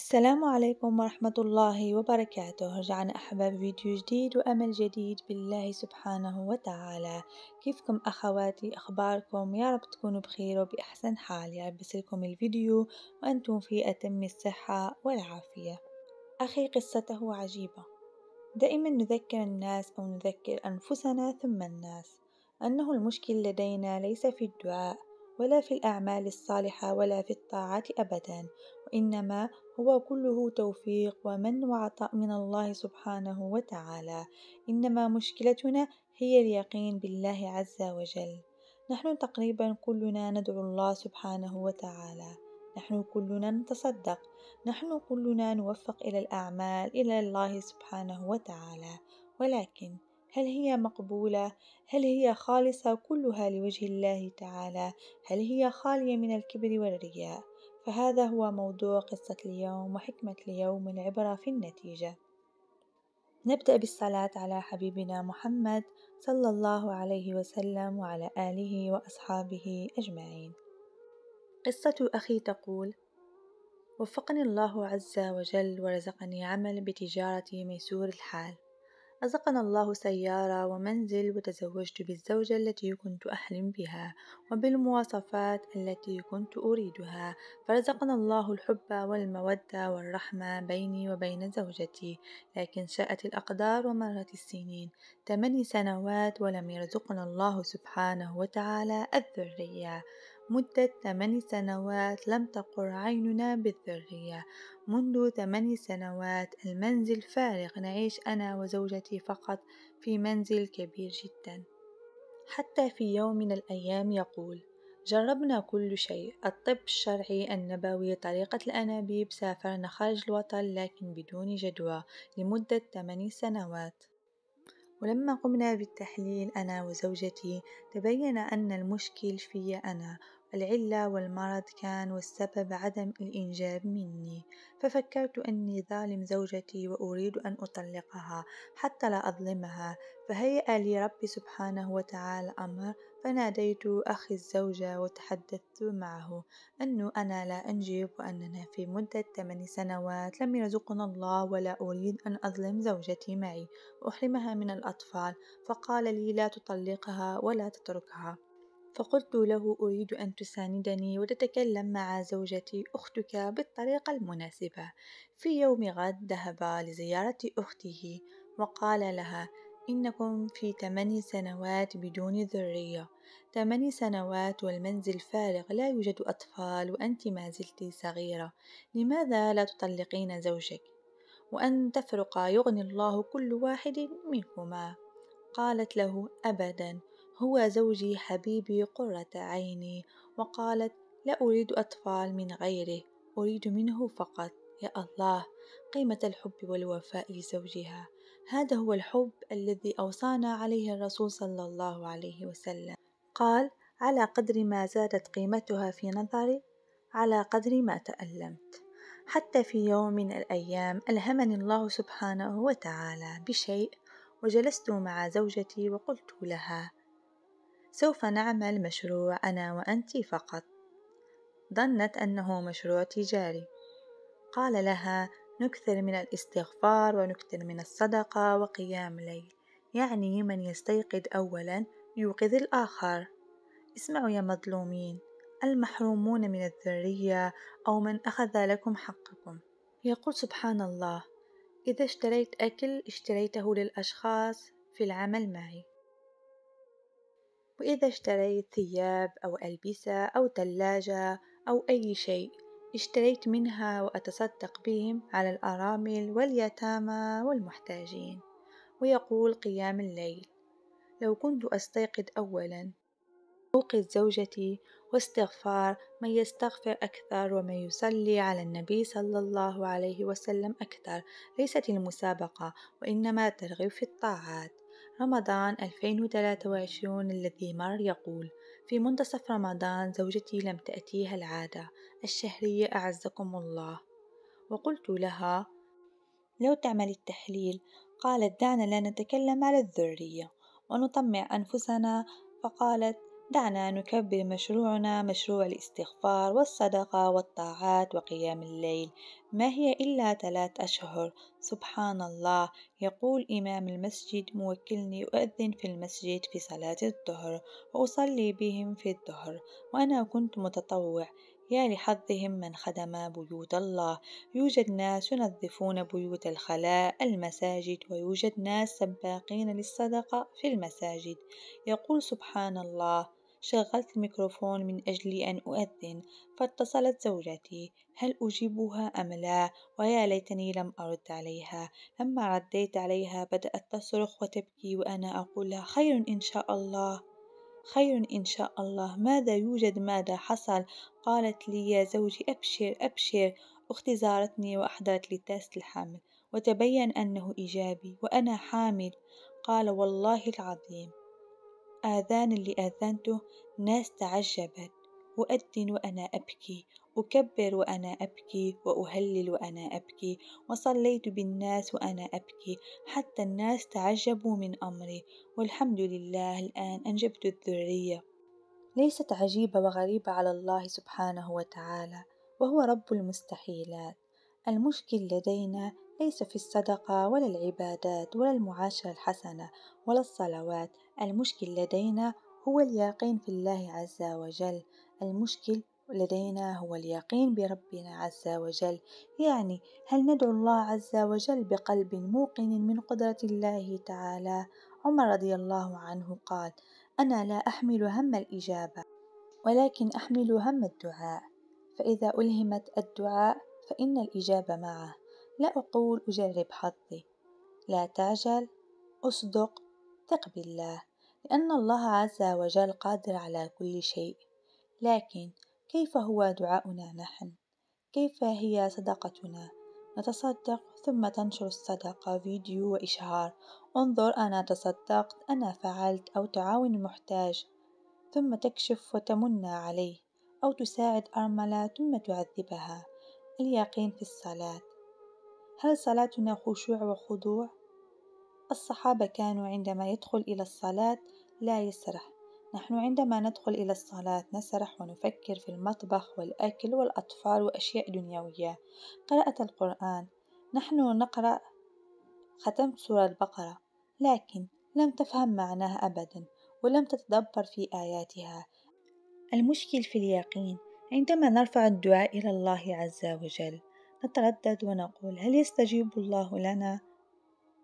السلام عليكم ورحمة الله وبركاته. رجعنا أحباب فيديو جديد وأمل جديد بالله سبحانه وتعالى. كيفكم أخواتي؟ أخباركم؟ يا رب تكونوا بخير وبأحسن حال. يا رب يسلكم الفيديو وأنتم في أتم الصحة والعافية. أخي قصته عجيبة. دائما نذكر الناس أو نذكر أنفسنا ثم الناس أنه المشكل لدينا ليس في الدعاء ولا في الأعمال الصالحة ولا في الطاعات أبدا، وإنما هو كله توفيق ومن وعطاء من الله سبحانه وتعالى. إنما مشكلتنا هي اليقين بالله عز وجل. نحن تقريبا كلنا ندعو الله سبحانه وتعالى، نحن كلنا نتصدق، نحن كلنا نوفق إلى الأعمال إلى الله سبحانه وتعالى، ولكن هل هي مقبولة؟ هل هي خالصة كلها لوجه الله تعالى؟ هل هي خالية من الكبر والرياء؟ فهذا هو موضوع قصة اليوم وحكمة اليوم والعبرة في النتيجة. نبدأ بالصلاة على حبيبنا محمد صلى الله عليه وسلم وعلى آله وأصحابه أجمعين. قصة أخي تقول: وفقني الله عز وجل ورزقني عمل بتجارتي ميسور الحال. رزقنا الله سيارة ومنزل وتزوجت بالزوجة التي كنت أحلم بها وبالمواصفات التي كنت أريدها. فرزقنا الله الحب والمودة والرحمة بيني وبين زوجتي، لكن شاءت الأقدار ومرت السنين 8 سنوات ولم يرزقنا الله سبحانه وتعالى الذرية. مدة 8 سنوات لم تقر عيننا بالذرية. منذ 8 سنوات المنزل فارغ، نعيش أنا وزوجتي فقط في منزل كبير جدا. حتى في يوم من الأيام يقول: جربنا كل شيء، الطب الشرعي النبوي، طريقة الأنابيب، سافرنا خارج الوطن لكن بدون جدوى لمدة 8 سنوات. ولما قمنا بالتحليل أنا وزوجتي تبين أن المشكل في أنا، العلة والمرض كان والسبب عدم الإنجاب مني. ففكرت أني ظالم زوجتي وأريد أن أطلقها حتى لا أظلمها. فهيأ لي ربي سبحانه وتعالى أمر، فناديت أخي الزوجة وتحدثت معه أنه أنا لا أنجب وأننا في مدة 8 سنوات لم يرزقنا الله، ولا أريد أن أظلم زوجتي معي وأحرمها من الأطفال. فقال لي: لا تطلقها ولا تتركها. فقلت له: أريد أن تساندني وتتكلم مع زوجتي أختك بالطريقة المناسبة. في يوم غد ذهب لزيارة أخته وقال لها: إنكم في 8 سنوات بدون ذرية، 8 سنوات والمنزل فارغ لا يوجد أطفال وأنت ما زلت صغيرة، لماذا لا تطلقين زوجك وأن تفرقا يغني الله كل واحد منكما؟ قالت له: أبدا، هو زوجي حبيبي قرة عيني. وقالت: لا أريد أطفال من غيره، أريد منه فقط. يا الله، قيمة الحب والوفاء لزوجها. هذا هو الحب الذي أوصانا عليه الرسول صلى الله عليه وسلم. قال: على قدر ما زادت قيمتها في نظري على قدر ما تألمت. حتى في يوم من الأيام ألهمني الله سبحانه وتعالى بشيء، وجلست مع زوجتي وقلت لها: سوف نعمل مشروع أنا وأنت فقط. ظنت أنه مشروع تجاري. قال لها: نكثر من الاستغفار ونكثر من الصدقة وقيام الليل، يعني من يستيقظ أولا يوقظ الآخر. اسمعوا يا مظلومين، المحرومون من الذرية أو من أخذ لكم حقكم. يقول سبحان الله: إذا اشتريت أكل اشتريته للأشخاص في العمل معي، وإذا اشتريت ثياب أو ألبسة أو ثلاجة أو أي شيء اشتريت منها وأتصدق بهم على الأرامل واليتامى والمحتاجين. ويقول قيام الليل: لو كنت أستيقظ أولا أوقظ زوجتي، واستغفار من يستغفر أكثر ومن يصلي على النبي صلى الله عليه وسلم أكثر. ليست المسابقة وإنما ترغيب في الطاعات. رمضان 2023 الذي مر يقول: في منتصف رمضان زوجتي لم تأتيها العادة الشهرية أعزكم الله، وقلت لها: لو تعمل التحليل. قالت: دعنا لا نتكلم على الذرية ونطمع أنفسنا. فقالت: دعنا نكبر مشروعنا مشروع الاستغفار والصدقة والطاعات وقيام الليل. ما هي إلا 3 أشهر. سبحان الله. يقول إمام المسجد: موكلني أؤذن في المسجد في صلاة الظهر وأصلي بهم في الظهر، وأنا كنت متطوع. يا لحظهم من خدم بيوت الله. يوجد ناس ينظفون بيوت الخلاء المساجد، ويوجد ناس سباقين للصدقة في المساجد. يقول سبحان الله: شغلت الميكروفون من أجل أن أؤذن، فاتصلت زوجتي، هل أجيبها أم لا؟ ويا ليتني لم أرد عليها. لما رديت عليها بدأت تصرخ وتبكي، وأنا أقول لها: خير إن شاء الله، خير إن شاء الله، ماذا يوجد، ماذا حصل؟ قالت لي: يا زوجي أبشر أبشر، أختي زارتني وأحضرت لي تست الحمل، وتبين أنه إيجابي وأنا حامل. قال: والله العظيم آذان اللي آذنته ناس تعجبت. أؤذن وأنا أبكي، أكبر وأنا أبكي، وأهلل وأنا أبكي، وصليت بالناس وأنا أبكي، حتى الناس تعجبوا من أمري، والحمد لله الآن أنجبت الذرية. ليست عجيبة وغريبة على الله سبحانه وتعالى، وهو رب المستحيلات. المشكل لدينا ليس في الصدقة ولا العبادات ولا المعاشرة الحسنة ولا الصلوات. المشكل لدينا هو اليقين في الله عز وجل. المشكل لدينا هو اليقين بربنا عز وجل. يعني هل ندعو الله عز وجل بقلب موقن من قدرة الله تعالى؟ عمر رضي الله عنه قال: أنا لا أحمل هم الإجابة، ولكن أحمل هم الدعاء، فإذا ألهمت الدعاء فإن الإجابة معه. لا أقول أجرب حظي، لا تعجل، أصدق، ثق بالله، لأن الله عز وجل قادر على كل شيء. لكن كيف هو دعاؤنا نحن؟ كيف هي صدقتنا؟ نتصدق ثم تنشر الصدقة فيديو وإشهار: انظر أنا تصدقت، أنا فعلت، أو تعاون المحتاج، ثم تكشف وتمن عليه، أو تساعد أرملة ثم تعذبها. اليقين في الصلاة. هل صلاتنا خشوع وخضوع؟ الصحابة كانوا عندما يدخل إلى الصلاة لا يسرح. نحن عندما ندخل إلى الصلاة نسرح ونفكر في المطبخ والأكل والأطفال وأشياء دنيوية. قراءة القرآن. نحن نقرأ، ختمت سورة البقرة، لكن لم تفهم معناها أبدا، ولم تتدبر في آياتها. المشكل في اليقين. عندما نرفع الدعاء إلى الله عز وجل نتردد ونقول: هل يستجيب الله لنا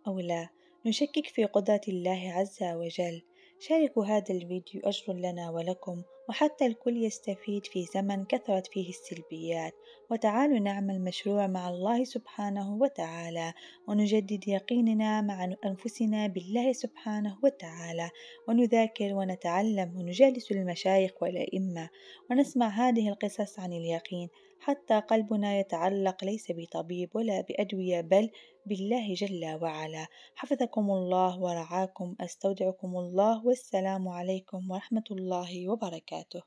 أو لا؟ نشكك في قدرة الله عز وجل. شاركوا هذا الفيديو، أجر لنا ولكم، وحتى الكل يستفيد في زمن كثرت فيه السلبيات. وتعالوا نعمل مشروع مع الله سبحانه وتعالى، ونجدد يقيننا مع أنفسنا بالله سبحانه وتعالى، ونذاكر ونتعلم ونجالس المشايخ والأئمة، ونسمع هذه القصص عن اليقين، حتى قلبنا يتعلق ليس بطبيب ولا بأدوية، بل بالله جل وعلا. حفظكم الله ورعاكم، أستودعكم الله، والسلام عليكم ورحمة الله وبركاته.